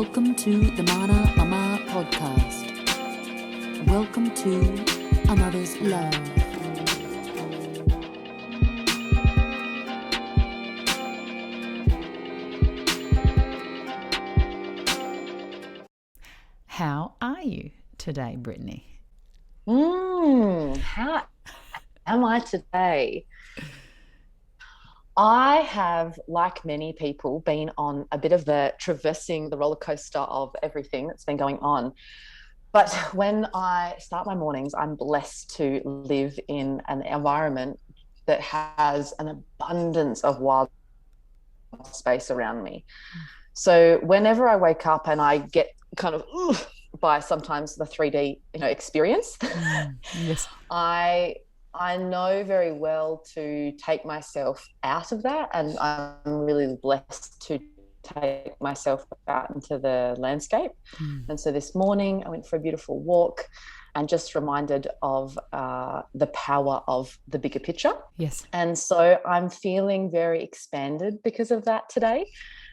Welcome to the Mana Mama podcast. Welcome to a mother's love. How are you today, Brittany? How am I today? I have, like many people, been on a bit of the traversing the roller coaster of everything that's been going on. But when I start my mornings, I'm blessed to live in an environment that has an abundance of wild space around me. So whenever I wake up and I get kind of by sometimes the 3D, experience, Yes. I know very well to take myself out of that, and I'm really blessed to take myself out into the landscape. And so this morning I went for a beautiful walk and just reminded of the power of the bigger picture. Yes. And so I'm feeling very expanded because of that today.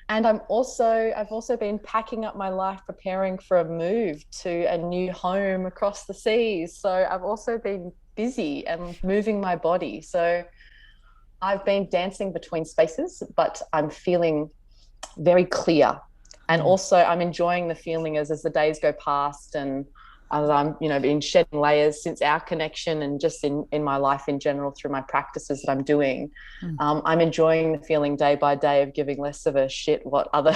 And I've also been packing up my life, preparing for a move to a new home across the seas. So I've also been busy and moving my body. So I've been dancing between spaces, but I'm feeling very clear. And also I'm enjoying the feeling as the days go past, and as I'm, been shedding layers since our connection, and just in my life in general through my practices that I'm doing. I'm enjoying the feeling day by day of giving less of a shit what other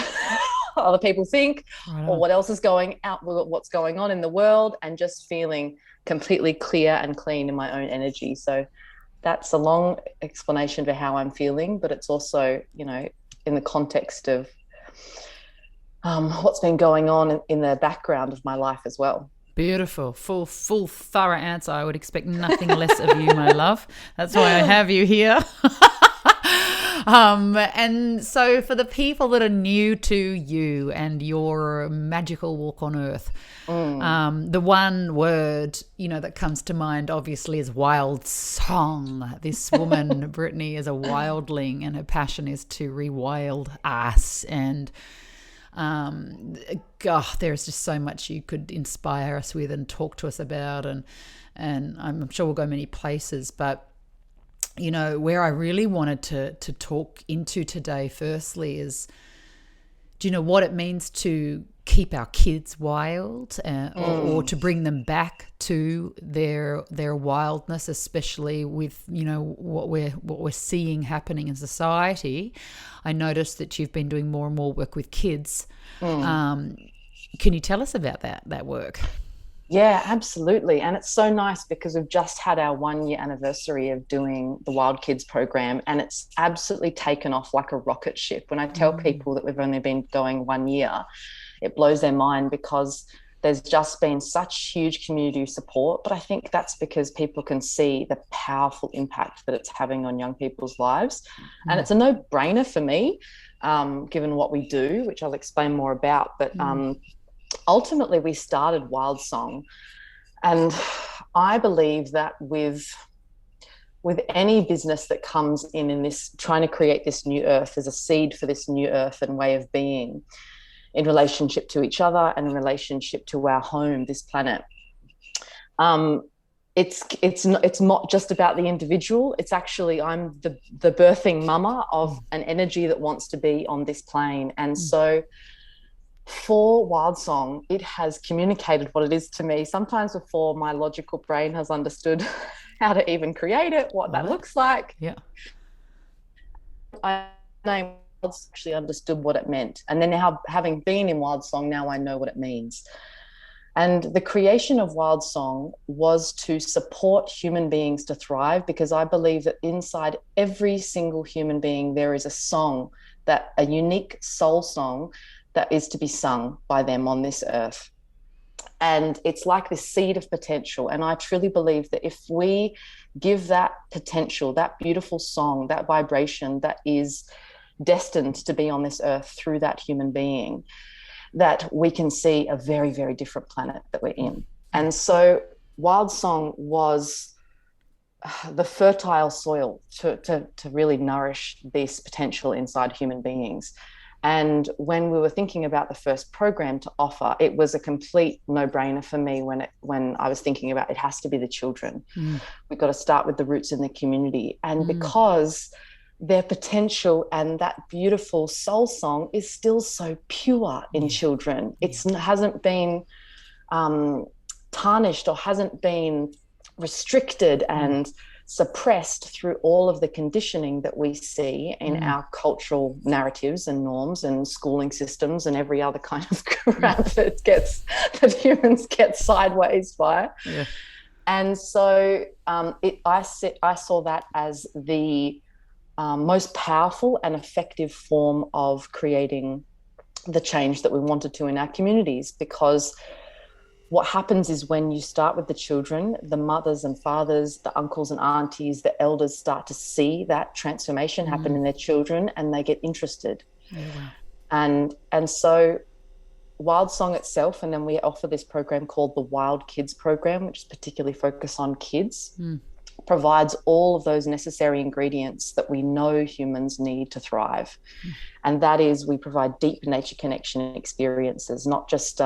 people think, or what else is going out, what's going on in the world, and just feeling completely clear and clean in my own energy. So that's a long explanation for how I'm feeling, but it's also, in the context of what's been going on in the background of my life as well. Beautiful. Full, thorough answer. I would expect nothing less of you, my love. That's why I have you here. And so for the people that are new to you and your magical walk on earth, the one word, that comes to mind obviously is Wildsong. This woman, Brittany, is a wildling, and her passion is to rewild us. And there's just so much you could inspire us with and talk to us about, and I'm sure we'll go many places. But where I really wanted to talk into today firstly is, do you know what it means to keep our kids wild, or to bring them back to their wildness, especially with what we're seeing happening in society. I noticed that you've been doing more and more work with kids. Can you tell us about that work? Yeah, absolutely. And it's so nice because we've just had our 1-year anniversary of doing the Wild Kids program, and it's absolutely taken off like a rocket ship. When I tell people that we've only been going 1 year, it blows their mind because there's just been such huge community support. But I think that's because people can see the powerful impact that it's having on young people's lives. And it's a no-brainer for me, given what we do, which I'll explain more about. But ultimately, we started Wildsong, and I believe that with any business that comes in this trying to create this new earth, there's a seed for this new earth and way of being in relationship to each other and in relationship to our home, this planet. It's not just about the individual. It's actually, I'm the birthing mama of an energy that wants to be on this plane. And so for Wildsong, it has communicated what it is to me, sometimes before my logical brain has understood how to even create it, what that looks like. Yeah. I actually understood what it meant. And then now, having been in Wildsong, now I know what it means. And the creation of Wildsong was to support human beings to thrive, because I believe that inside every single human being, there is a song, a unique soul song that is to be sung by them on this earth. And it's like this seed of potential. And I truly believe that if we give that potential, that beautiful song, that vibration that is destined to be on this earth through that human being, that we can see a very, very different planet that we're in. And so Wildsong was the fertile soil to really nourish this potential inside human beings. And when we were thinking about the first program to offer, it was a complete no-brainer for me when I was thinking about it has to be the children. We've got to start with the roots in the community. And because their potential and that beautiful soul song is still so pure in children. It hasn't been tarnished or hasn't been restricted and suppressed through all of the conditioning that we see in our cultural narratives and norms and schooling systems and every other kind of crap that humans get sideways by. Yeah. And so I saw that as the most powerful and effective form of creating the change that we wanted to in our communities, because what happens is when you start with the children, the mothers and fathers, the uncles and aunties, the elders start to see that transformation happen in their children, and they get interested. And so Wildsong itself, and then we offer this program called the Wild Kids program, which is particularly focused on kids, provides all of those necessary ingredients that we know humans need to thrive. And that is, we provide deep nature connection experiences, not just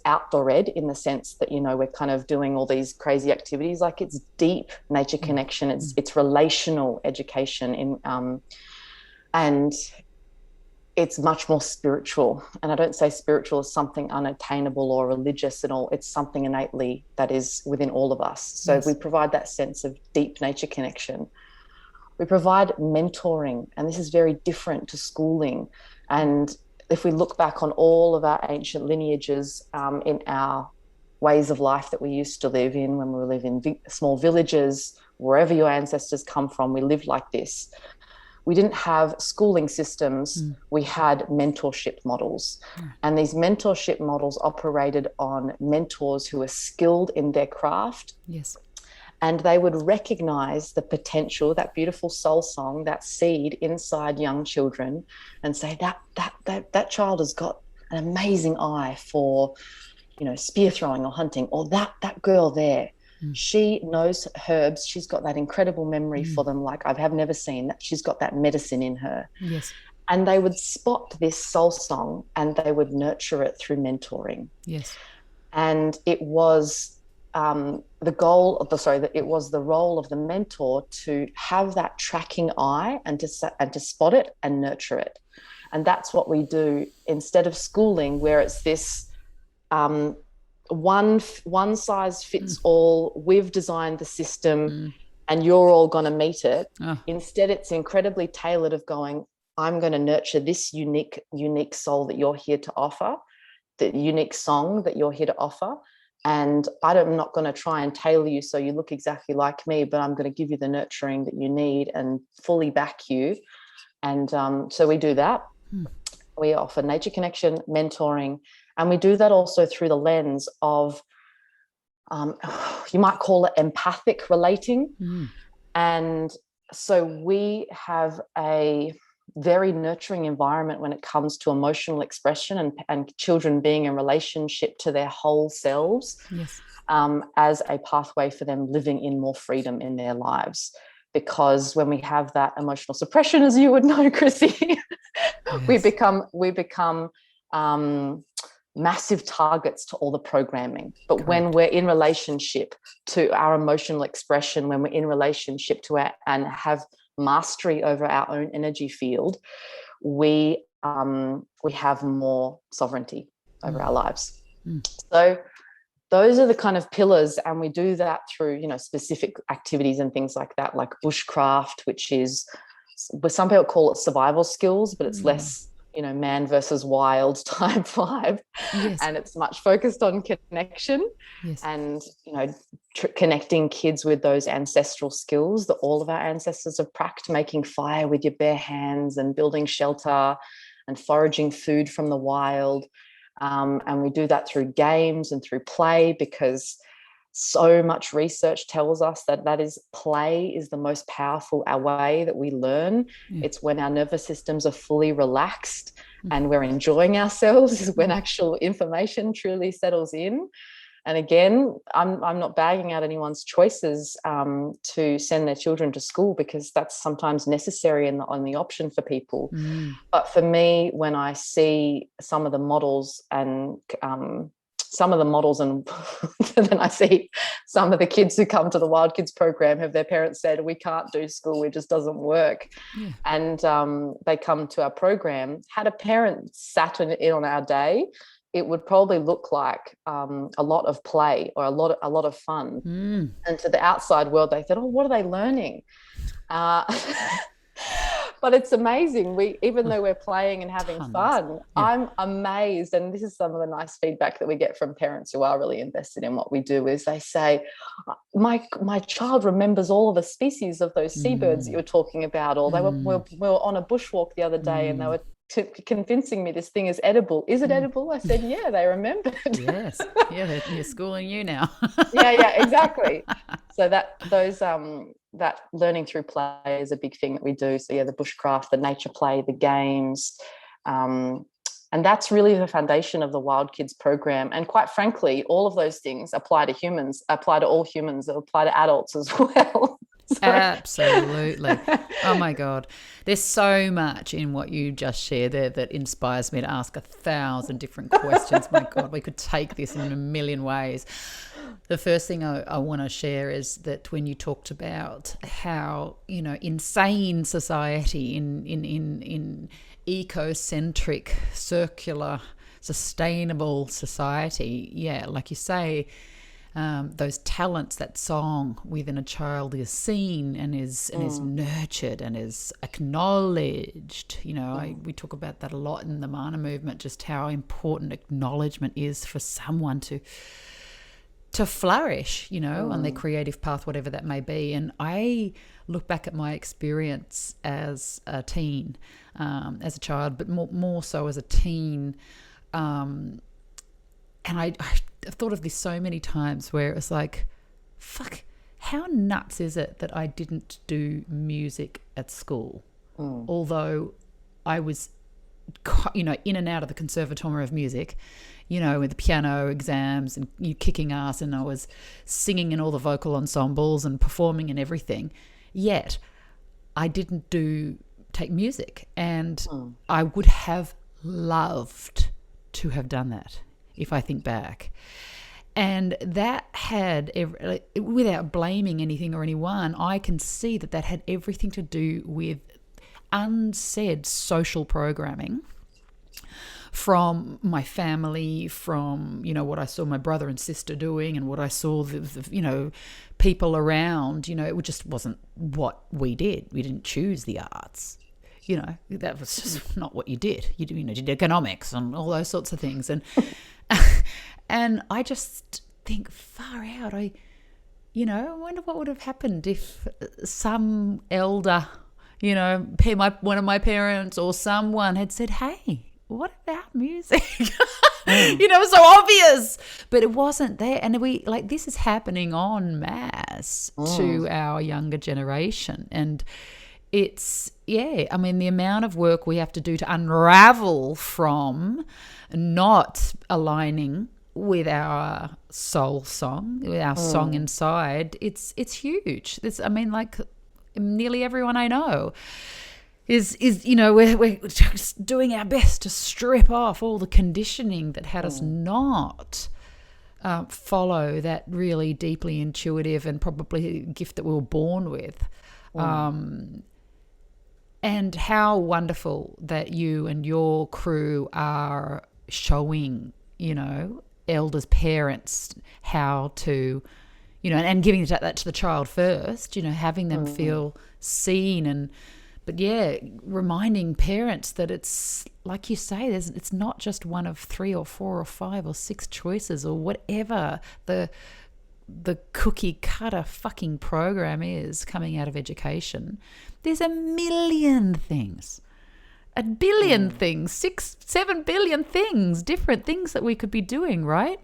outdoor ed in the sense that, we're kind of doing all these crazy activities. Like, it's deep nature connection. It's relational education and it's much more spiritual. And I don't say spiritual as something unattainable or religious at all. It's something innately that is within all of us. So we provide that sense of deep nature connection. We provide mentoring, and this is very different to schooling. And if we look back on all of our ancient lineages in our ways of life that we used to live in, when we live in small villages, wherever your ancestors come from, we lived like this. We didn't have schooling systems. We had mentorship models. And these mentorship models operated on mentors who were skilled in their craft. Yes. And they would recognize the potential, that beautiful soul song, that seed inside young children, and say that child has got an amazing eye for, spear throwing or hunting, or that girl there, she knows herbs. She's got that incredible memory for them, like I have never seen. That she's got that medicine in her. Yes. And they would spot this soul song and they would nurture it through mentoring. Yes. And it was it was the role of the mentor to have that tracking eye and to spot it and nurture it. And that's what we do instead of schooling, where it's this one size fits all. We've designed the system and you're all going to meet it. Instead, it's incredibly tailored of going, I'm going to nurture this unique soul that you're here to offer, the unique song that you're here to offer. And I'm not going to try and tailor you so you look exactly like me, but I'm going to give you the nurturing that you need and fully back you. And so we do that. We offer nature connection, mentoring, and we do that also through the lens of, you might call it empathic relating. And so we have a very nurturing environment when it comes to emotional expression and children being in relationship to their whole selves. Yes. As a pathway for them living in more freedom in their lives. Because when we have that emotional suppression, as you would know, Chrissie, yes, we become massive targets to all the programming. But correct, when we're in relationship to our emotional expression, when we're in relationship to and have mastery over our own energy field, we have more sovereignty over our lives. So those are the kind of pillars, and we do that through specific activities and things like that, like bushcraft, which is, some people call it survival skills, but it's less man versus wild type vibe. Yes. And it's much focused on connection. Yes. And connecting kids with those ancestral skills that all of our ancestors have practiced, making fire with your bare hands and building shelter and foraging food from the wild. And we do that through games and through play, because so much research tells us that play is the most powerful way that we learn. It's when our nervous systems are fully relaxed and we're enjoying ourselves, is when actual information truly settles in. And again, I'm not bagging out anyone's choices to send their children to school, because that's sometimes necessary and on the option for people. But for me, when I see some of the models and then I see some of the kids who come to the Wild Kids program, have their parents said, we can't do school, it just doesn't work. Yeah. And they come to our program. Had a parent sat in on our day, it would probably look like a lot of play or a lot of fun. And to the outside world, they thought, oh, what are they learning? But it's amazing. Even though we're playing and having fun, I'm amazed. And this is some of the nice feedback that we get from parents who are really invested in what we do, is they say, my child remembers all of the species of those seabirds that you were talking about. Or we were on a bushwalk the other day and they were convincing me this thing is edible. Is it edible? I said, yeah, they remembered. Yes. Yeah, they're schooling you now. yeah, exactly. So that learning through play is a big thing that we do. So yeah, the bushcraft, the nature play, the games, and that's really the foundation of the Wild Kids program. And quite frankly, all of those things apply to humans, apply to all humans, apply to adults as well. Absolutely. Oh my God. There's so much in what you just shared there that inspires me to ask 1,000 different questions. My God, we could take this in a million ways. The first thing I want to share is that when you talked about how, insane society in eco-centric, circular, sustainable society, yeah, like you say, those talents, that song within a child is seen and is nurtured and is acknowledged. We talk about that a lot in the Mana movement, just how important acknowledgement is for someone to flourish, on their creative path, whatever that may be. And I look back at my experience as a teen, as a child, but more so as a teen. And I've thought of this so many times where it was like, fuck, how nuts is it that I didn't do music at school? Although I was, in and out of the Conservatoire of Music, with the piano exams and kicking ass, and I was singing in all the vocal ensembles and performing and everything. Yet I didn't take music, and I would have loved to have done that if I think back. And that had, without blaming anything or anyone, I can see that had everything to do with unsaid social programming from my family, from, what I saw my brother and sister doing and what I saw, the people around, it just wasn't what we did. We didn't choose the arts. That was just not what you did. You did economics and all those sorts of things. And and I just think, far out, I wonder what would have happened if some elder, one of my parents or someone had said, hey, what about music? It was so obvious, but it wasn't there. And this is happening en masse to our younger generation. And it's, the amount of work we have to do to unravel from not aligning with our soul song, with our song inside, it's huge. Nearly everyone I know is we're just doing our best to strip off all the conditioning that had us not follow that really deeply intuitive and probably gift that we were born with. And how wonderful that you and your crew are showing, elders, parents, how to, and giving that to the child first, having them feel seen but reminding parents that it's, like you say, it's not just one of 3 or 4 or 5 or 6 choices or whatever the cookie cutter fucking program is coming out of education. There's a million things, 1 billion things, 6, 7 billion things, different things that we could be doing, right?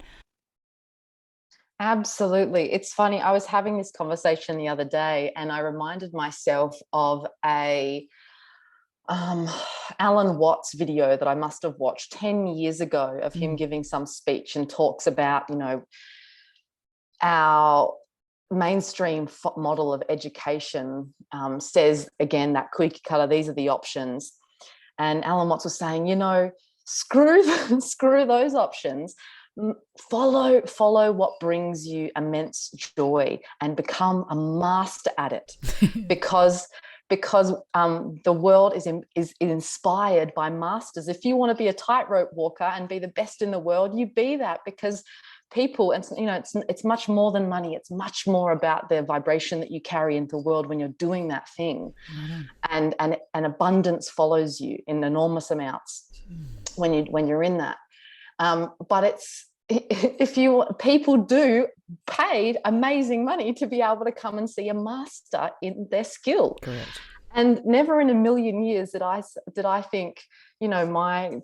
Absolutely. It's funny. I was having this conversation the other day and I reminded myself of a Alan Watts video that I must have watched 10 years ago of him giving some speech and talks about, our mainstream model of education says, again, that cookie cutter, these are the options. And Alan Watts was saying, screw those options. Follow what brings you immense joy and become a master at it, because the world is inspired by masters. If you want to be a tightrope walker and be the best in the world, you be that, because people, and it's much more than money. It's much more about the vibration that you carry into the world when you're doing that thing. And abundance follows you in enormous amounts when you're in that. But people do paid amazing money to be able to come and see a master in their skill. Correct. And never in a million years did I think, I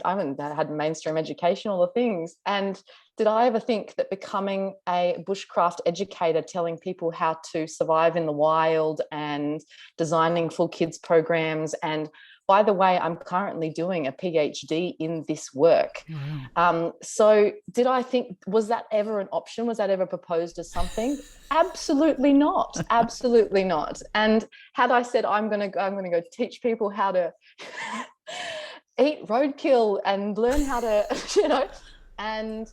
haven't had mainstream education, all the things, and did I ever think that becoming a bushcraft educator, telling people how to survive in the wild and designing full kids programs, and by the way, I'm currently doing a PhD in this work. Wow. So did I think, was that ever an option? Was that ever proposed as something? Absolutely not. Absolutely not. And had I said, I'm going to go teach people how to eat roadkill and learn how to, and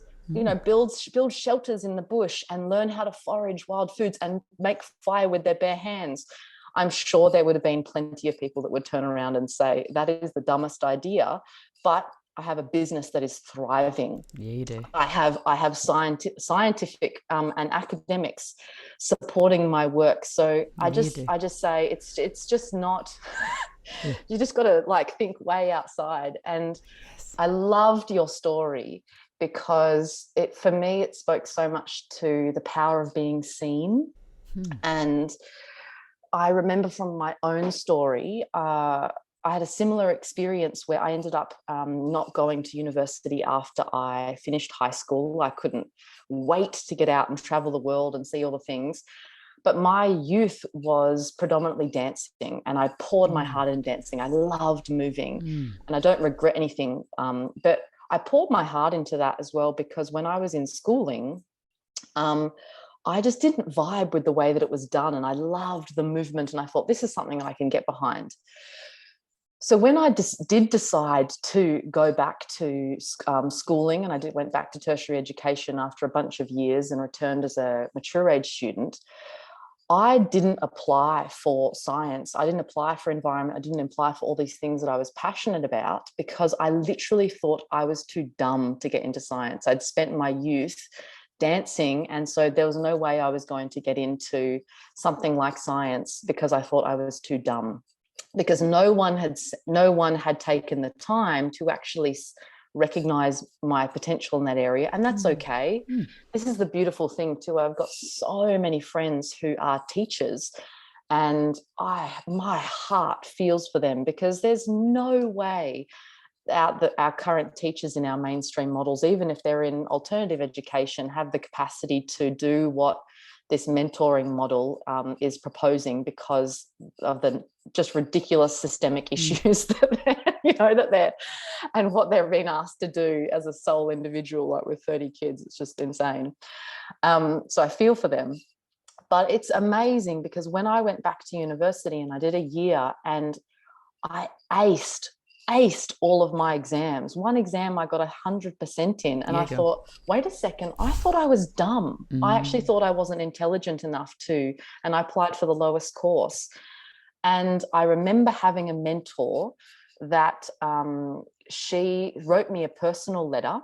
build shelters in the bush and learn how to forage wild foods and make fire with their bare hands, I'm sure there would have been plenty of people that would turn around and say, that is the dumbest idea. But I have a business that is thriving. Yeah, you do. I have scientific and academics supporting my work. So I just say it's just not. You just got to think way outside. And yes. I loved your story because for me it spoke so much to the power of being seen. And I remember from my own story, I had a similar experience where I ended up not going to university after I finished high school. I couldn't wait to get out and travel the world and see all the things. But my youth was predominantly dancing, and I poured my heart in dancing. I loved moving, and I don't regret anything. But I poured my heart into that as well, because when I was in schooling, I just didn't vibe with the way that it was done. And I loved the movement, and I thought, this is something I can get behind. So when I did decide to go back to schooling, and I went back to tertiary education after a bunch of years and returned as a mature age student, I didn't apply for science. I didn't apply for environment. I didn't apply for all these things that I was passionate about, because I literally thought I was too dumb to get into science. I'd spent my youth dancing, and so there was no way I was going to get into something like science, because I thought I was too dumb, because no one had taken the time to actually recognize my potential in that area. And that's okay. This is the beautiful thing too. I've got so many friends who are teachers, and my heart feels for them, because there's no way our current teachers in our mainstream models, even if they're in alternative education, have the capacity to do what this mentoring model is proposing, because of the just ridiculous systemic issues that they're and what they're being asked to do as a sole individual, like with 30 kids. It's just insane. So I feel for them. But it's amazing, because when I went back to university and I did a year, and I aced all of my exams. One exam I got 100% in, and I thought, wait a second, I thought I was dumb. I actually thought I wasn't intelligent enough and I applied for the lowest course. And I remember having a mentor that she wrote me a personal letter,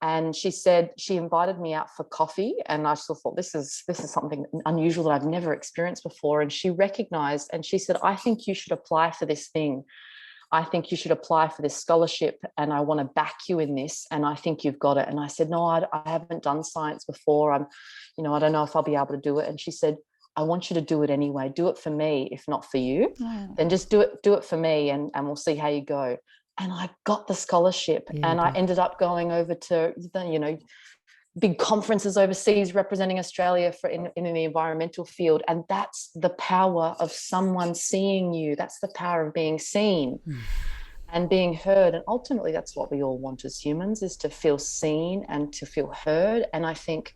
and she said, she invited me out for coffee, and I still thought, this is something unusual that I've never experienced before. And she recognized, and she said, I think you should apply for this thing. I think you should apply for this scholarship, and I want to back you in this, and I think you've got it. And I said, no, I haven't done science before. I don't know if I'll be able to do it. And she said, I want you to do it anyway. Do it for me, if not for you. Then just do it for me, and we'll see how you go. And I got the scholarship, and I ended up going over to big conferences overseas representing Australia in the environmental field. And that's the power of someone seeing you. That's the power of being seen and being heard. And ultimately, that's what we all want as humans, is to feel seen and to feel heard. And I think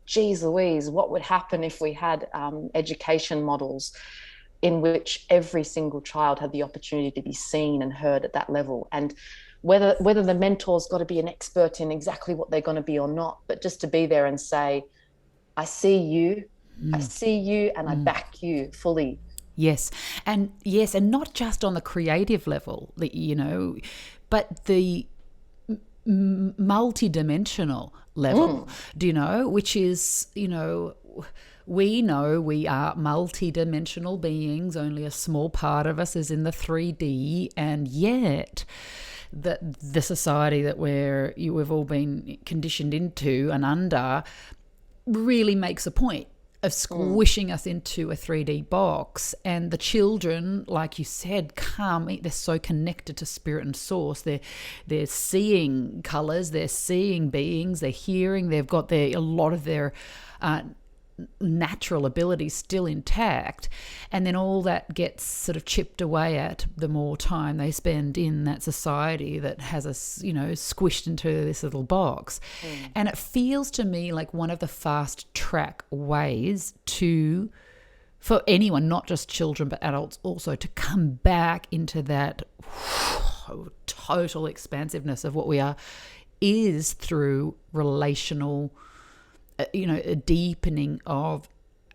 geez Louise, what would happen if we had education models in which every single child had the opportunity to be seen and heard at that level? And whether the mentor's got to be an expert in exactly what they're going to be or not, but just to be there and say, I see you, and I back you fully. Yes. And not just on the creative level, you know, but the multi-dimensional level, do you know, which is, you know we are multi-dimensional beings. Only a small part of us is in the 3D, and yet the society that we've all been conditioned into and under really makes a point of squishing us into a 3D box. And the children, like you said, they're so connected to spirit and source. They're seeing colors, they're seeing beings, they're hearing, they've got a lot of their natural abilities still intact, and then all that gets sort of chipped away at the more time they spend in that society that has us, you know, squished into this little box. And it feels to me like one of the fast track ways for anyone, not just children but adults also, to come back into that total expansiveness of what we are is through relational, a deepening of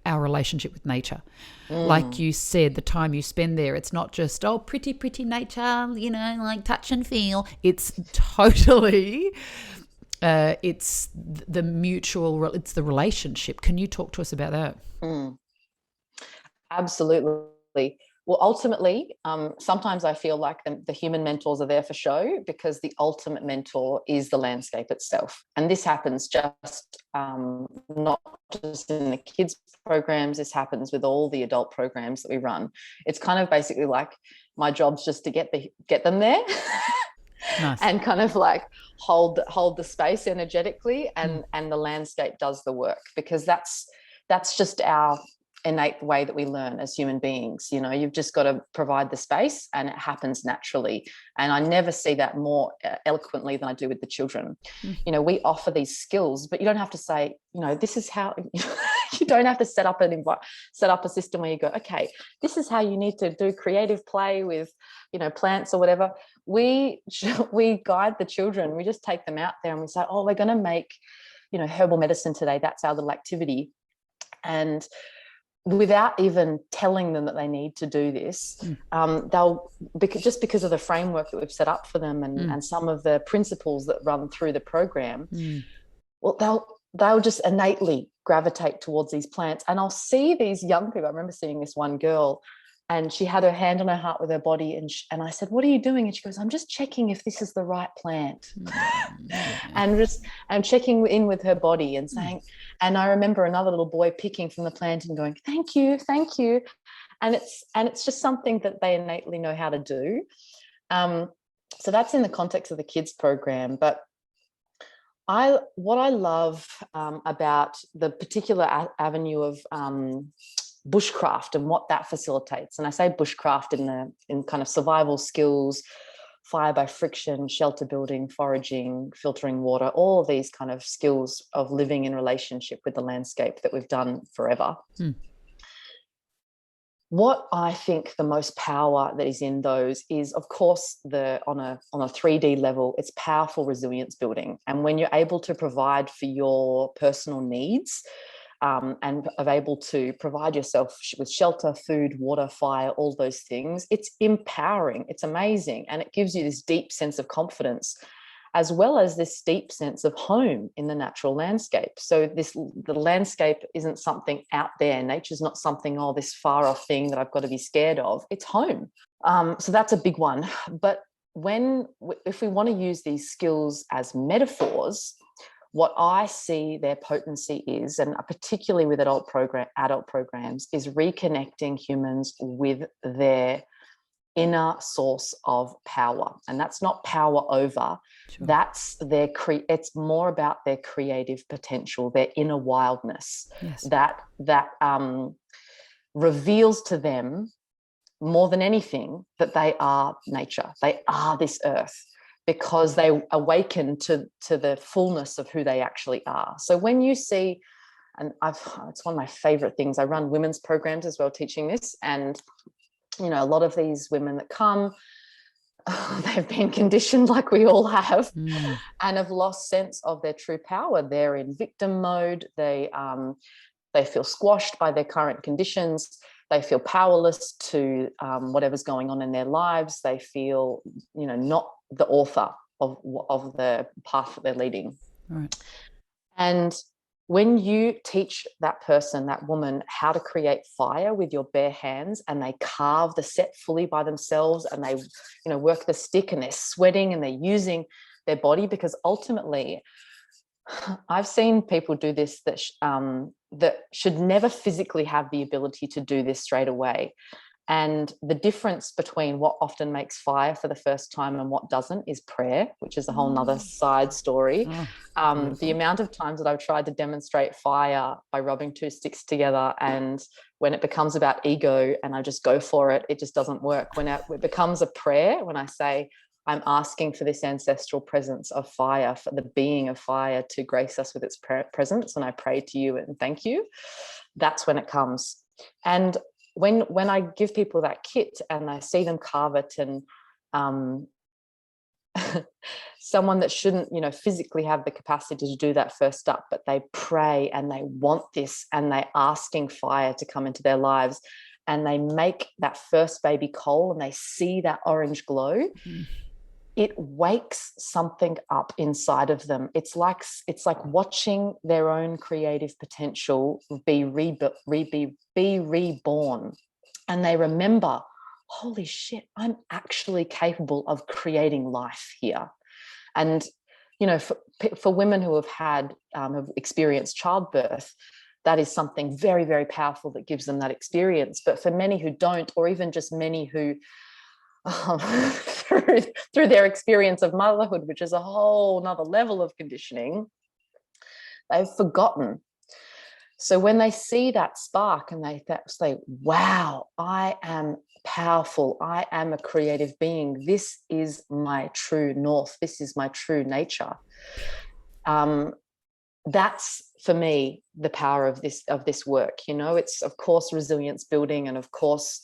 our relationship with nature. Like you said, the time you spend there, it's not just, oh, pretty nature, you know, like touch and feel. It's totally, it's the mutual, it's the relationship. Can you talk to us about that? Absolutely. Well, ultimately, sometimes I feel like the human mentors are there for show, because the ultimate mentor is the landscape itself. And this happens just not just in the kids programs, this happens with all the adult programs that we run. It's kind of basically like my job's just to get them there. Nice. And kind of like hold the space energetically, and the landscape does the work, because that's just our innate way that we learn as human beings. You know, you've just got to provide the space and it happens naturally. And I never see that more eloquently than I do with the children. You know, we offer these skills, but you don't have to say, you know, this is how you don't have to set up a system where you go, okay, this is how you need to do creative play with, you know, plants or whatever. We guide the children. We just take them out there and we say, oh, we're going to make, you know, herbal medicine today. That's our little activity. And without even telling them that they need to do this, just because of the framework that we've set up for them and some of the principles that run through the program, well, they'll just innately gravitate towards these plants. And I'll see these young people. I remember seeing this one girl, and she had her hand on her heart with her body, and I said, what are you doing? And she goes, I'm just checking if this is the right plant. And I'm checking in with her body and saying, and I remember another little boy picking from the plant and going, thank you. And it's just something that they innately know how to do. So that's in the context of the kids program. But what I love about the particular avenue of bushcraft and what that facilitates, and I say bushcraft in kind of survival skills, fire by friction, shelter building, foraging, filtering water, all of these kind of skills of living in relationship with the landscape that we've done forever. What I think the most power that is in those is, of course, on a 3D level, it's powerful resilience building. And when you're able to provide for your personal needs, and are able to provide yourself with shelter, food, water, fire, all those things, it's empowering, it's amazing. And it gives you this deep sense of confidence, as well as this deep sense of home in the natural landscape. So the landscape isn't something out there. Nature's not something, this far off thing that I've got to be scared of. It's home. So that's a big one. But if we want to use these skills as metaphors, what I see their potency is, and particularly with adult programs, is reconnecting humans with their inner source of power. And that's not power over. Sure. That's it's more about their creative potential, their inner wildness. Yes. that reveals to them more than anything that they are nature. They are this earth, because they awaken to the fullness of who they actually are. So when you see And it's one of my favorite things. I run women's programs as well, teaching this. And, you know, a lot of these women that come, they've been conditioned like we all have, and have lost sense of their true power. They're in victim mode. They feel squashed by their current conditions. They feel powerless to whatever's going on in their lives. They feel, you know, not the author of the path that they're leading. Right. And when you teach that person, that woman, how to create fire with your bare hands, and they carve the set fully by themselves, and they, you know, work the stick, and they're sweating and they're using their body, because ultimately I've seen people do this that should never physically have the ability to do this straight away. And the difference between what often makes fire for the first time and what doesn't is prayer, which is a whole nother side story. The amount of times that I've tried to demonstrate fire by rubbing two sticks together, and when it becomes about ego and I just go for it, it just doesn't work. When it becomes a prayer, when I say, I'm asking for this ancestral presence of fire, for the being of fire to grace us with its presence, and I pray to you and thank you, that's when it comes. And when I give people that kit and I see them carve it, and someone that shouldn't, you know, physically have the capacity to do that first up, but they pray and they want this, and they're asking fire to come into their lives, and they make that first baby coal and they see that orange glow, it wakes something up inside of them. It's like watching their own creative potential be reborn. And they remember, holy shit, I'm actually capable of creating life here. And, you know, for women who have experienced childbirth, that is something very, very powerful that gives them that experience. But for many who don't, or even just many who through their experience of motherhood, which is a whole nother level of conditioning, they've forgotten. So when they see that spark and they say, wow, I am powerful, I am a creative being, this is my true north, this is my true nature, that's for me the power of this work. You know, it's of course resilience building, and of course,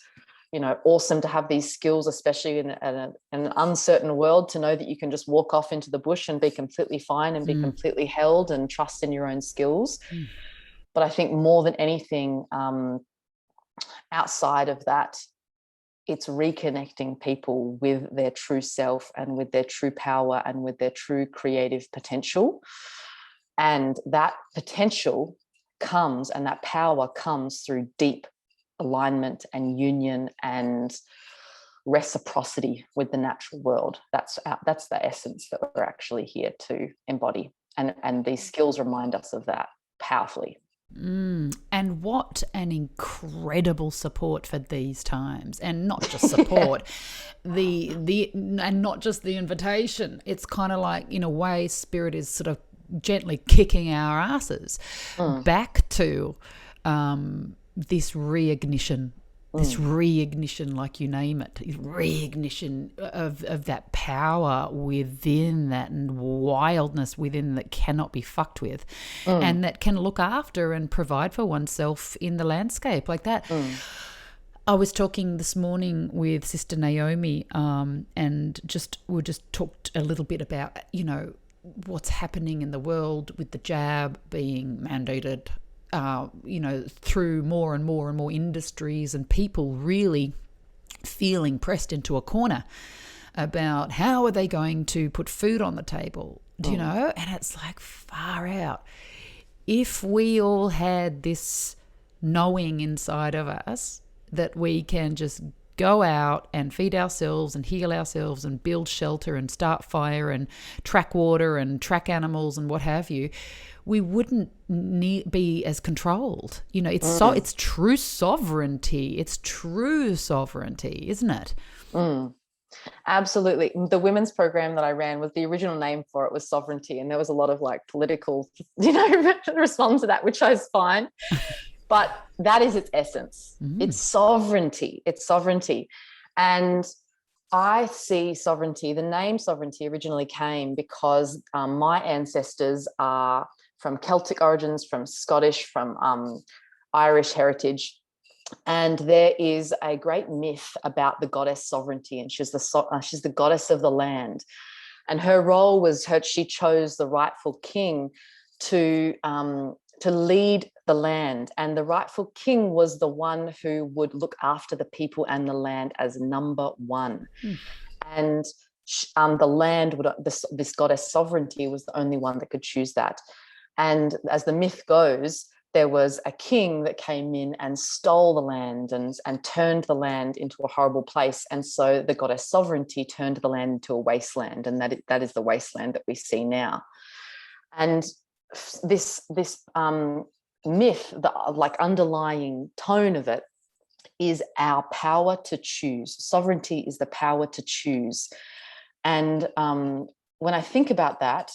you know, awesome to have these skills, especially in an uncertain world, to know that you can just walk off into the bush and be completely fine and be completely held and trust in your own skills. But I think more than anything, outside of that, it's reconnecting people with their true self and with their true power and with their true creative potential. And that potential comes, and that power comes through deep alignment and union and reciprocity with the natural world. That's the essence that we're actually here to embody, and these skills remind us of that powerfully. And what an incredible support for these times, and not just support, and not just the invitation. It's kind of like, in a way, Spirit is sort of gently kicking our asses back to this reignition, like you name it, reignition of that power within, that and wildness within, that cannot be fucked with, and that can look after and provide for oneself in the landscape like that. I was talking this morning with Sister Naomi, and we just talked a little bit about, you know, what's happening in the world with the jab being mandated, you know, through more and more and more industries, and people really feeling pressed into a corner about how are they going to put food on the table, you know? And it's like, far out. If we all had this knowing inside of us that we can just go out and feed ourselves and heal ourselves and build shelter and start fire and track water and track animals and what have you, we wouldn't be as controlled. You know, it's true sovereignty. It's true sovereignty, isn't it? Absolutely. The women's program that I ran, was the original name for it was Sovereignty, and there was a lot of like political, you know, response to that, which is fine. But that is its essence. It's sovereignty. It's sovereignty. And I see sovereignty, the name sovereignty originally came because my ancestors are Celtic origins, from Scottish, from Irish heritage. And there is a great myth about the goddess sovereignty, and she's the goddess of the land. And her role was she chose the rightful king to lead the land. And the rightful king was the one who would look after the people and the land as number one. And the land this goddess sovereignty was the only one that could choose that. And as the myth goes, there was a king that came in and stole the land and turned the land into a horrible place. And so the goddess sovereignty turned the land into a wasteland, and that is the wasteland that we see now. And this myth, the underlying tone of it, is our power to choose. Sovereignty is the power to choose. And when I think about that,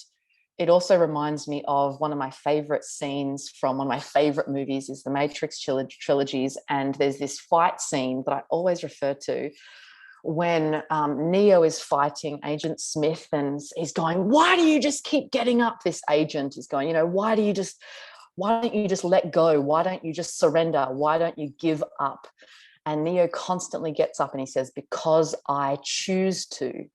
it also reminds me of one of my favorite scenes from one of my favorite movies is the Matrix trilogies. And there's this fight scene that I always refer to when Neo is fighting Agent Smith, and he's going, why do you just keep getting up? This agent is going, why don't you just let go? Why don't you just surrender? Why don't you give up? And Neo constantly gets up and he says, because I choose to.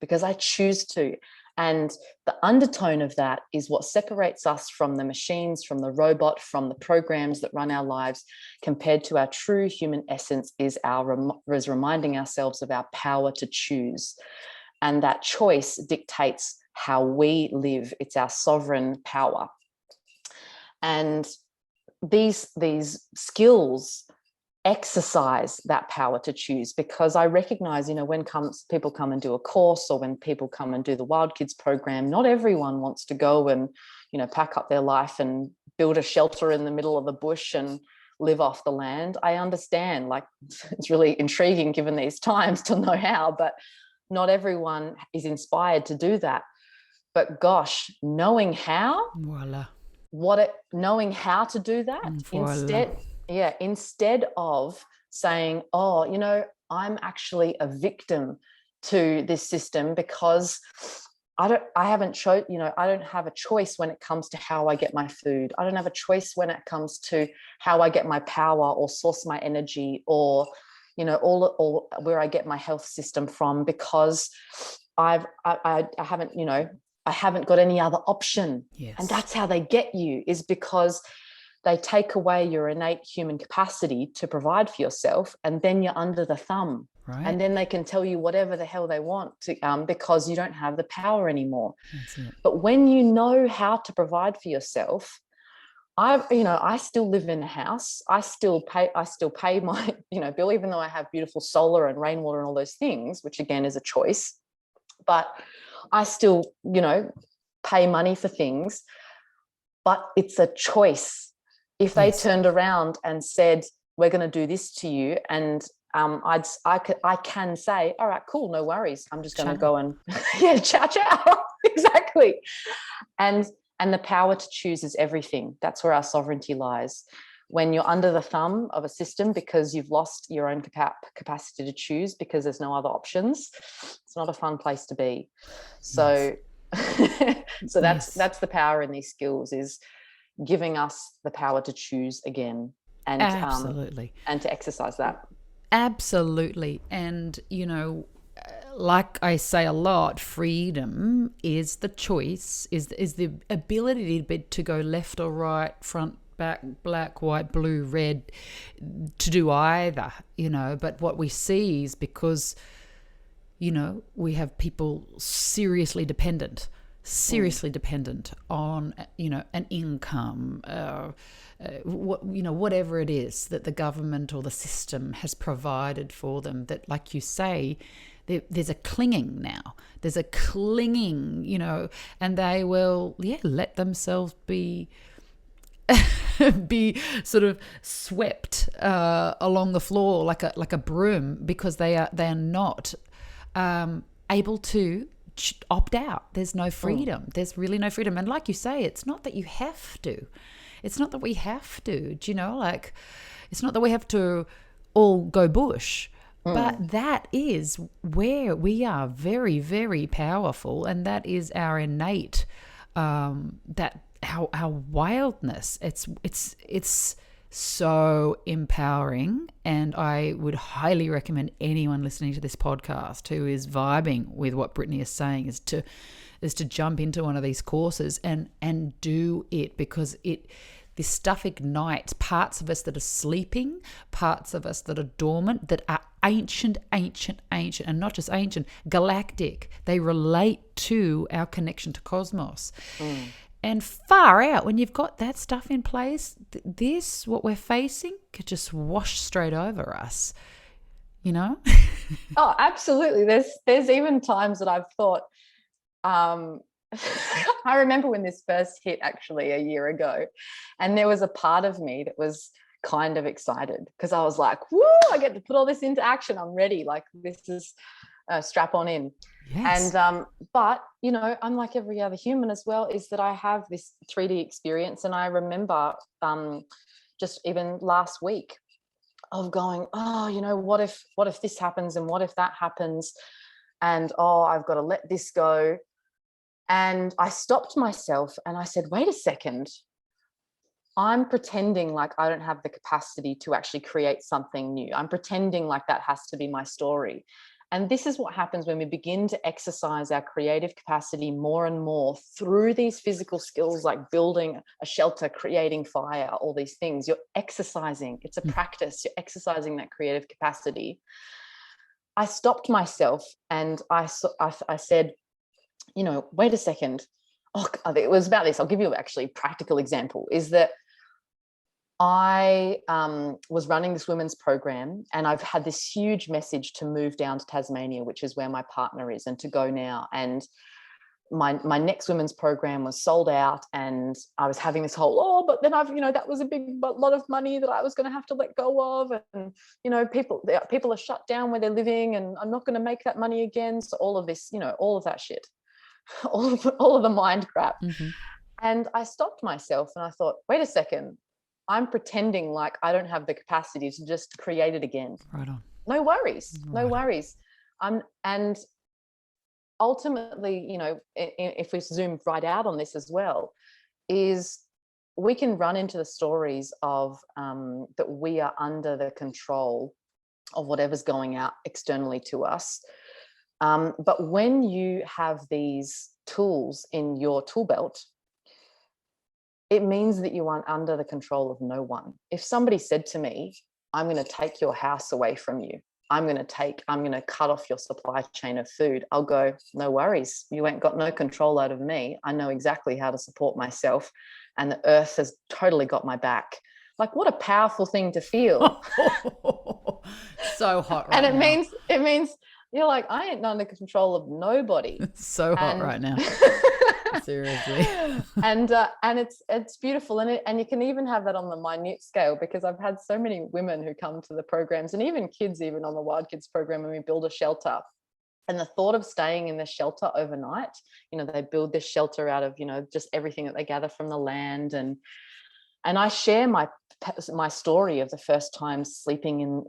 And the undertone of that is what separates us from the machines, from the robot, from the programs that run our lives, compared to our true human essence, is reminding ourselves of our power to choose. And that choice dictates how we live. It's our sovereign power. And these skills exercise that power to choose, because I recognize, when people come and do a course, or when people come and do the Wild Kids program, not everyone wants to go and, pack up their life and build a shelter in the middle of the bush and live off the land. I understand, it's really intriguing given these times to know how, but not everyone is inspired to do that. But gosh, knowing how, voila. Knowing how to do that, voila. Instead of saying, I'm actually a victim to this system because I don't have a choice when it comes to how I get my food. I don't have a choice when it comes to how I get my power or source my energy, or, or where I get my health system from, because I haven't got any other option. Yes. And that's how they get you, is because they take away your innate human capacity to provide for yourself, and then you're under the thumb. Right. And then they can tell you whatever the hell they want to, because you don't have the power anymore. That's it. But when you know how to provide for yourself, I still live in a house. I still pay my, bill, even though I have beautiful solar and rainwater and all those things, which again is a choice. But I still, pay money for things, but it's a choice. If they turned around and said, we're going to do this to you, and I can say, all right, cool, no worries. I'm just going to go and ciao. Exactly. And the power to choose is everything. That's where our sovereignty lies. When you're under the thumb of a system because you've lost your own capacity to choose because there's no other options, it's not a fun place to be. So, so that's the power in these skills, is giving us the power to choose again, and absolutely, and to exercise that. Absolutely. And like I say a lot, freedom is the choice, is the ability to go left or right, front, back, black, white, blue, red, to do either, but what we see is because we have people seriously dependent on an income, whatever it is that the government or the system has provided for them, that, like you say, there's a clinging now. There's a clinging, and they will let themselves be sort of swept along the floor like a broom, because they are not able to opt out. There's no freedom. There's really no freedom. And like you say, it's not that you have to. It's not that we have to. Do you know? It's not that we have to all go bush. But that is where we are very, very powerful, and that is our innate, that our wildness. It's so empowering, and I would highly recommend anyone listening to this podcast who is vibing with what Brittany is saying is to jump into one of these courses and do it, because this stuff ignites parts of us that are sleeping, parts of us that are dormant, that are ancient, and not just ancient, galactic. They relate to our connection to cosmos. And far out, when you've got that stuff in place, what we're facing could just wash straight over us, you know? Oh, absolutely. There's even times that I've thought, I remember when this first hit actually a year ago, and there was a part of me that was kind of excited because I was like, woo, I get to put all this into action. I'm ready. Like, this is strap on in. Yes. And but you know, unlike every other human as well, is that I have this 3D experience. And I remember just even last week of going, oh, you know, what if this happens, and what if that happens, and oh, I've got to let this go. And I stopped myself and I said, wait a second, I'm pretending like I don't have the capacity to actually create something new. I'm pretending like that has to be my story. And this is what happens when we begin to exercise our creative capacity more and more through these physical skills, like building a shelter, creating fire, all these things. You're exercising. It's a practice. You're exercising that creative capacity. I stopped myself and I said, you know, wait a second. Oh, it was about this. I'll give you actually a practical example, is that I was running this women's program, and I've had this huge message to move down to Tasmania, which is where my partner is, and to go now. And my next women's program was sold out, and I was having this whole, but then that was a lot of money that I was going to have to let go of. And, you know, people are shut down where they're living, and I'm not going to make that money again. So all of this, you know, all of that shit, all of the mind crap. Mm-hmm. And I stopped myself and I thought, wait a second, I'm pretending like I don't have the capacity to just create it again. Right on. No worries. Right. No worries. And ultimately, you know, if we zoom right out on this as well, is we can run into the stories of that we are under the control of whatever's going out externally to us. But when you have these tools in your tool belt, it means that you aren't under the control of no one. If somebody said to me, I'm going to take your house away from you, I'm going to cut off your supply chain of food, I'll go, no worries. You ain't got no control out of me. I know exactly how to support myself, and the earth has totally got my back. Like, what a powerful thing to feel. So hot right now. And it means you're like, I ain't under control of nobody. It's so hot right now. Seriously. And it's beautiful, and you can even have that on the minute scale, because I've had so many women who come to the programs, and even kids, even on the Wild Kids program, when we build a shelter, and the thought of staying in the shelter overnight, you know, they build this shelter out of, you know, just everything that they gather from the land, and I share my story of the first time sleeping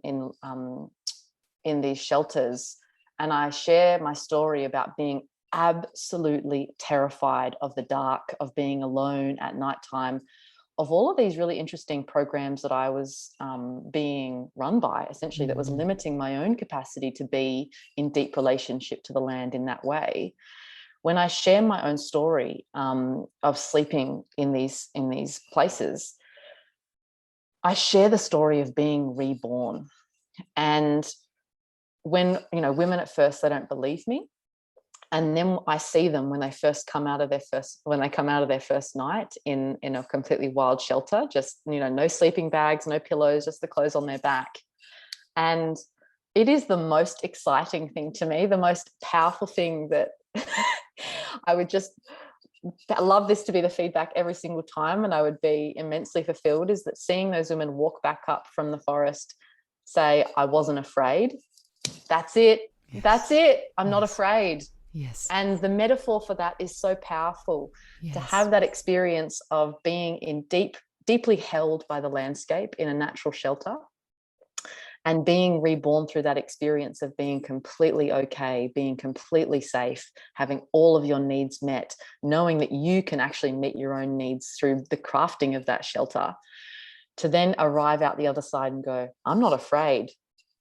in these shelters, and I share my story about being absolutely terrified of the dark, of being alone at nighttime, of all of these really interesting programs that I was being run by, essentially, that was limiting my own capacity to be in deep relationship to the land in that way. When I share my own story of sleeping in these places, I share the story of being reborn. And when, you know, women at first, they don't believe me. And then I see them when they come out of their first night in a completely wild shelter, just, you know, no sleeping bags, no pillows, just the clothes on their back. And it is the most exciting thing to me, the most powerful thing that I love this to be the feedback every single time, and I would be immensely fulfilled, is that seeing those women walk back up from the forest, say, I wasn't afraid. That's it. Yes. That's it. I'm not afraid. Yes. And the metaphor for that is so powerful. Yes. To have that experience of being deeply held by the landscape in a natural shelter, and being reborn through that experience of being completely okay, being completely safe, having all of your needs met, knowing that you can actually meet your own needs through the crafting of that shelter, to then arrive out the other side and go, I'm not afraid.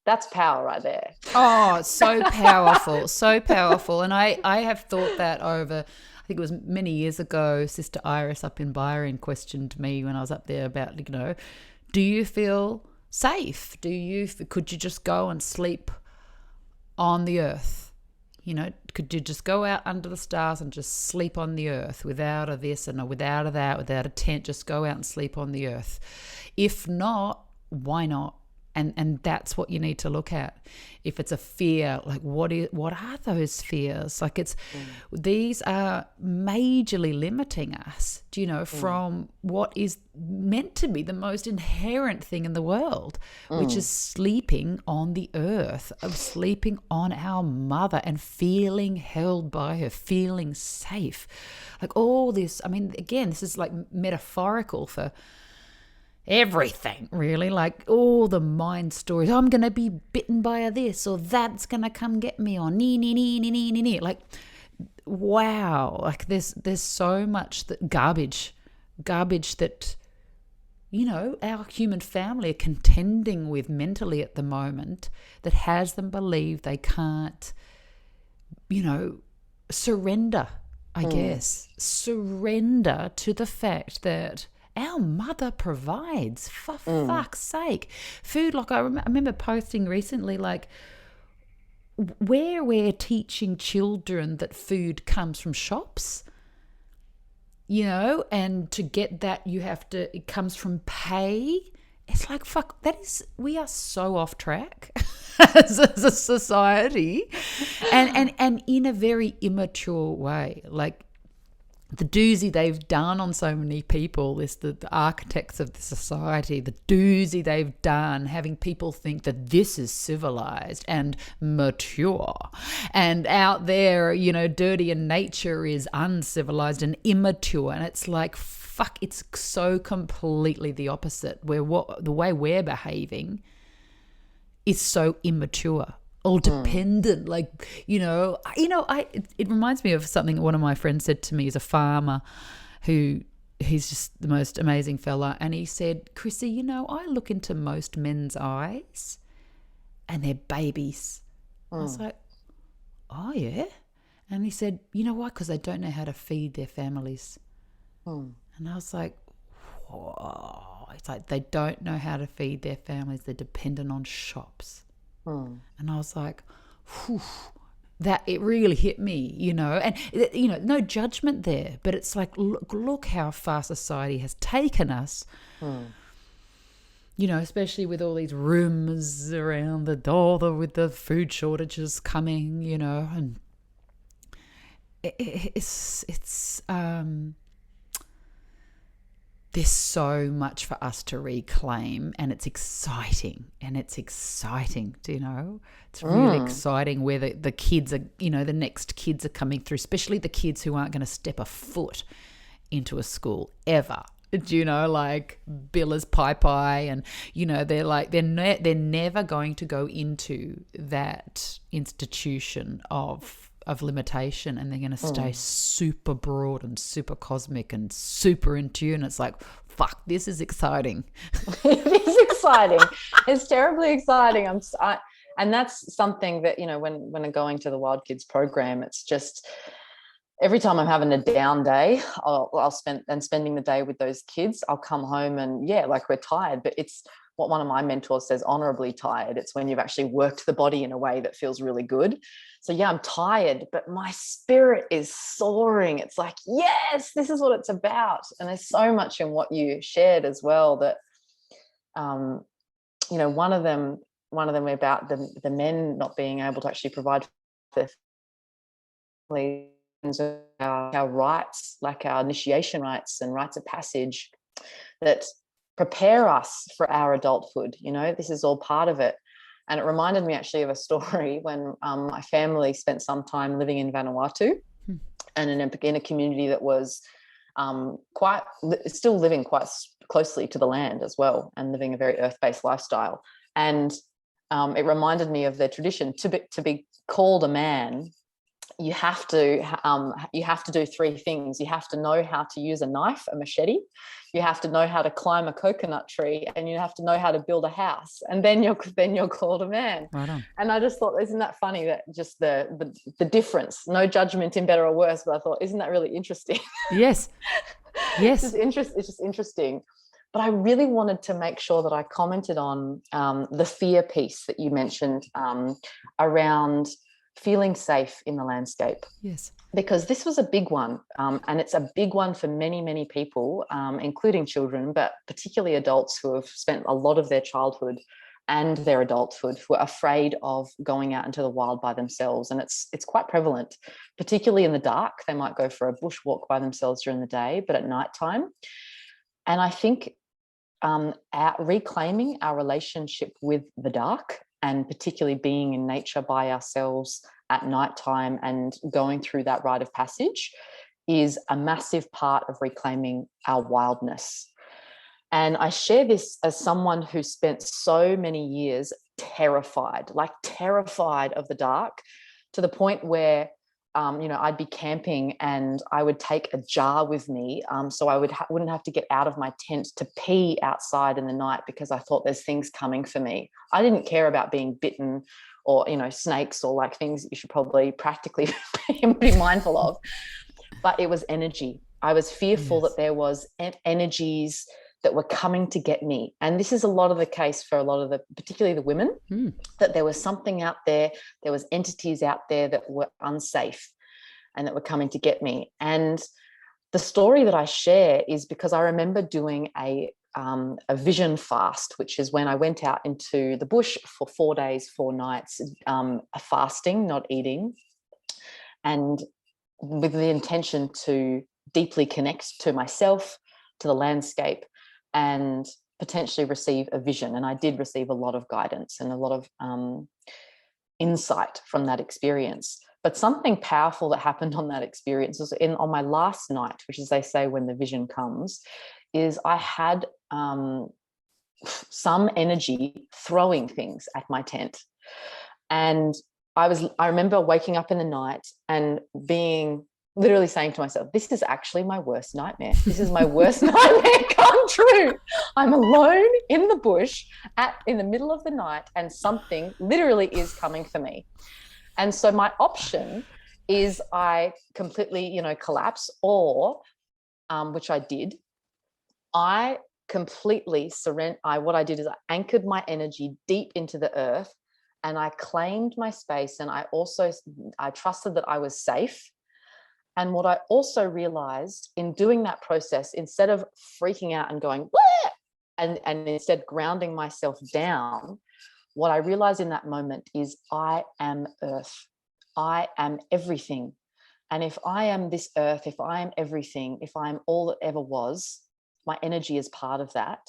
That's power right there. Oh, so powerful, so powerful. And I have thought that over, I think it was many years ago, Sister Iris up in Byron questioned me when I was up there about, do you feel safe? Could you just go and sleep on the earth? Could you just go out under the stars and just sleep on the earth without a this and a without a that, without a tent, just go out and sleep on the earth? If not, why not? And that's what you need to look at. If it's a fear, like what are those fears? Like these are majorly limiting us, from what is meant to be the most inherent thing in the world, which is sleeping on the earth, of sleeping on our mother and feeling held by her, feeling safe. Like all this, I mean, again, this is like metaphorical for everything, really, like all the mind stories. I'm going to be bitten by a this, or that's going to come get me, or nee. Like, wow, like there's so much garbage that, our human family are contending with mentally at the moment, that has them believe they can't, surrender, I guess, surrender to the fact that our mother provides, for fuck's sake. Food, like I remember posting recently, like where we're teaching children that food comes from shops, and to get that it comes from pay. It's like, fuck, we are so off track as a society, and in a very immature way. Like, the doozy they've done on so many people, the architects of the society, the doozy they've done, having people think that this is civilized and mature, and out there, dirty and nature is uncivilized and immature. And it's like, fuck, it's so completely the opposite, where the way we're behaving is so immature. All dependent, it reminds me of something one of my friends said to me. As a farmer he's just the most amazing fella, and he said, Chrissie, I look into most men's eyes and they're babies. I was like, oh yeah? And he said, you know why? Because they don't know how to feed their families. And I was like, whoa. It's like they don't know how to feed their families. They're dependent on shops. And I was like, whew, that it really hit me, and no judgment there, but it's like, look how far society has taken us, especially with all these rumors around the door, with the food shortages coming, and it's there's so much for us to reclaim, and it's exciting. It's really exciting where the kids are, the next kids are coming through, especially the kids who aren't going to step a foot into a school ever. Like Billa's Pie, and they're like they're never going to go into that institution of limitation, and they're going to stay super broad and super cosmic and super in tune. It's like, fuck, this is exciting. It is exciting. It's terribly exciting. And that's something that, when I'm going to the Wild Kids program, it's just every time I'm having a down day, spending the day with those kids, I'll come home and we're tired, but it's what one of my mentors says, honorably tired. It's when you've actually worked the body in a way that feels really good. So I'm tired, but my spirit is soaring. It's like, yes, this is what it's about. And there's so much in what you shared as well that, one of them about the men not being able to actually provide for their families, our rights, like our initiation rights and rites of passage that prepare us for our adulthood. This is all part of it. And it reminded me actually of a story when my family spent some time living in Vanuatu and in a community that was still living quite closely to the land as well, and living a very earth-based lifestyle. And it reminded me of the tradition to be called a man. You have to do three things. You have to know how to use a knife, a machete. You have to know how to climb a coconut tree, and you have to know how to build a house. And then you're called a man. Right on. And I just thought, isn't that funny, that just the difference? No judgment in better or worse, but I thought, isn't that really interesting? Yes. Yes. It's just interesting. But I really wanted to make sure that I commented on the fear piece that you mentioned around feeling safe in the landscape. Yes. Because this was a big one, and it's a big one for many, many people, including children, but particularly adults who have spent a lot of their childhood and their adulthood who are afraid of going out into the wild by themselves. And it's quite prevalent, particularly in the dark. They might go for a bushwalk by themselves during the day, but at nighttime. And I think reclaiming our relationship with the dark, and particularly being in nature by ourselves at nighttime and going through that rite of passage, is a massive part of reclaiming our wildness. And I share this as someone who spent so many years terrified of the dark, to the point where I'd be camping and I would take a jar with me, so I wouldn't have to get out of my tent to pee outside in the night, because I thought there's things coming for me. I didn't care about being bitten or snakes, or like things that you should probably practically be mindful of, but it was energy. I was fearful that there was energies that were coming to get me. And this is a lot of the case for a lot of particularly the women, that there was something out there, there was entities out there that were unsafe and that were coming to get me. And the story that I share is because I remember doing a vision fast, which is when I went out into the bush for 4 days, 4 nights, fasting, not eating, and with the intention to deeply connect to myself, to the landscape, and potentially receive a vision. And I did receive a lot of guidance and a lot of insight from that experience. But something powerful that happened on that experience was on my last night, which is, they say, when the vision comes, is I had some energy throwing things at my tent. And I remember waking up in the night and literally saying to myself, this is actually my worst nightmare. This is my worst nightmare come true. I'm alone in the bush in the middle of the night, and something literally is coming for me. And so my option is I completely, collapse, or, which I did, I completely surrender. What I did is I anchored my energy deep into the earth, and I claimed my space. And I trusted that I was safe. And what I also realized in doing that process, instead of freaking out and going, wah! and instead grounding myself down, what I realized in that moment is I am earth. I am everything. And if I am this earth, if I am everything, if I am all that ever was, my energy is part of that,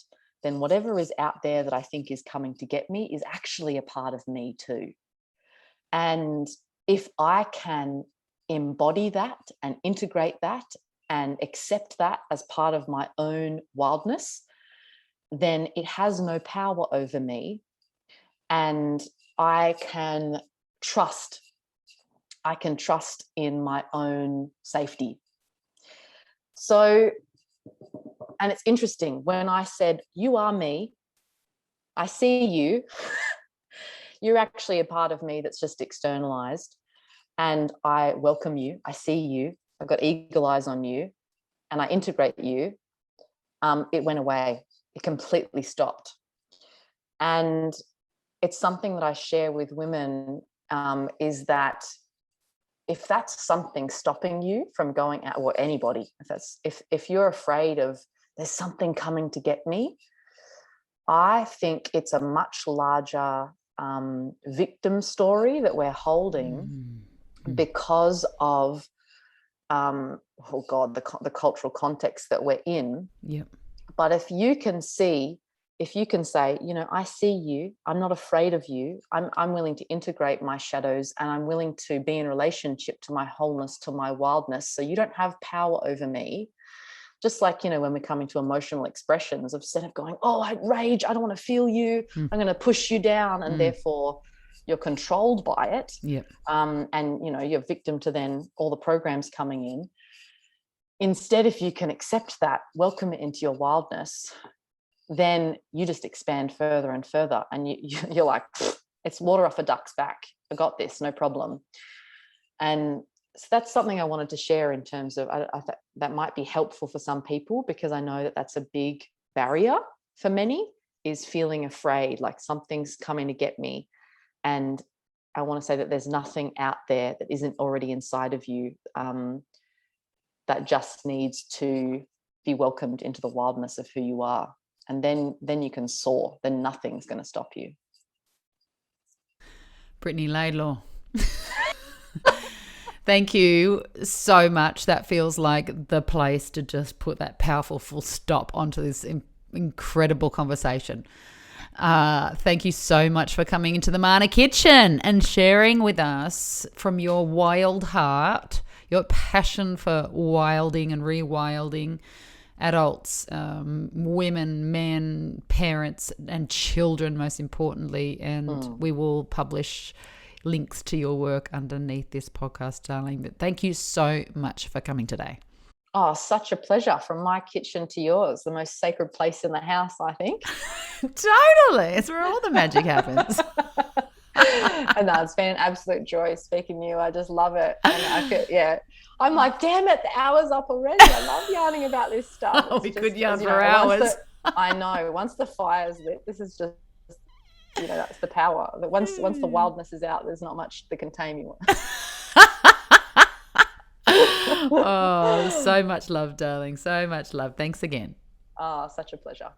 then whatever is out there that I think is coming to get me is actually a part of me too. And if I can embody that and integrate that and accept that as part of my own wildness, then it has no power over me, and I can trust in my own safety. So, and it's interesting, when I said, you are me, I see you, you're actually a part of me that's just externalized. And I welcome you. I see you. I've got eagle eyes on you, and I integrate you. It went away. It completely stopped. And it's something that I share with women, is that if that's something stopping you from going out, or anybody, if you're afraid of there's something coming to get me, I think it's a much larger victim story that we're holding. Because of the cultural context that we're in. Yep. But if you can say, I see you, I'm not afraid of you, I'm willing to integrate my shadows, and I'm willing to be in relationship to my wholeness, to my wildness, so you don't have power over me, Just like, when we're coming to emotional expressions, instead of going, oh, I rage, I don't want to feel you, I'm going to push you down, and therefore you're controlled by it. Yep. And, you're victim to then all the programs coming in. Instead, if you can accept that, welcome it into your wildness, then you just expand further and further. And you're like, it's water off a duck's back. I got this, no problem. And so that's something I wanted to share in terms of, that might be helpful for some people, because I know that that's a big barrier for many, is feeling afraid, like something's coming to get me. And I want to say that there's nothing out there that isn't already inside of you, that just needs to be welcomed into the wildness of who you are. And then you can soar. Then nothing's going to stop you. Brittany Laidlaw. Thank you so much. That feels like the place to just put that powerful full stop onto this incredible conversation. Thank you so much for coming into the Mana Kitchen and sharing with us from your wild heart, your passion for wilding and rewilding adults, women, men, parents, and children, most importantly. And we will publish links to your work underneath this podcast, darling. But thank you so much for coming today. Oh, such a pleasure. From my kitchen to yours, the most sacred place in the house, I think. Totally. It's where all the magic happens. And no, it's been an absolute joy speaking to you. I just love it. And I'm like, damn it, the hour's up already. I love yarning about this stuff. We could yarn for hours. I know. Once the fire's lit, this is just, that's the power. Once the wildness is out, there's not much that can tame you. Oh, so much love, darling. So much love. Thanks again. Oh, such a pleasure.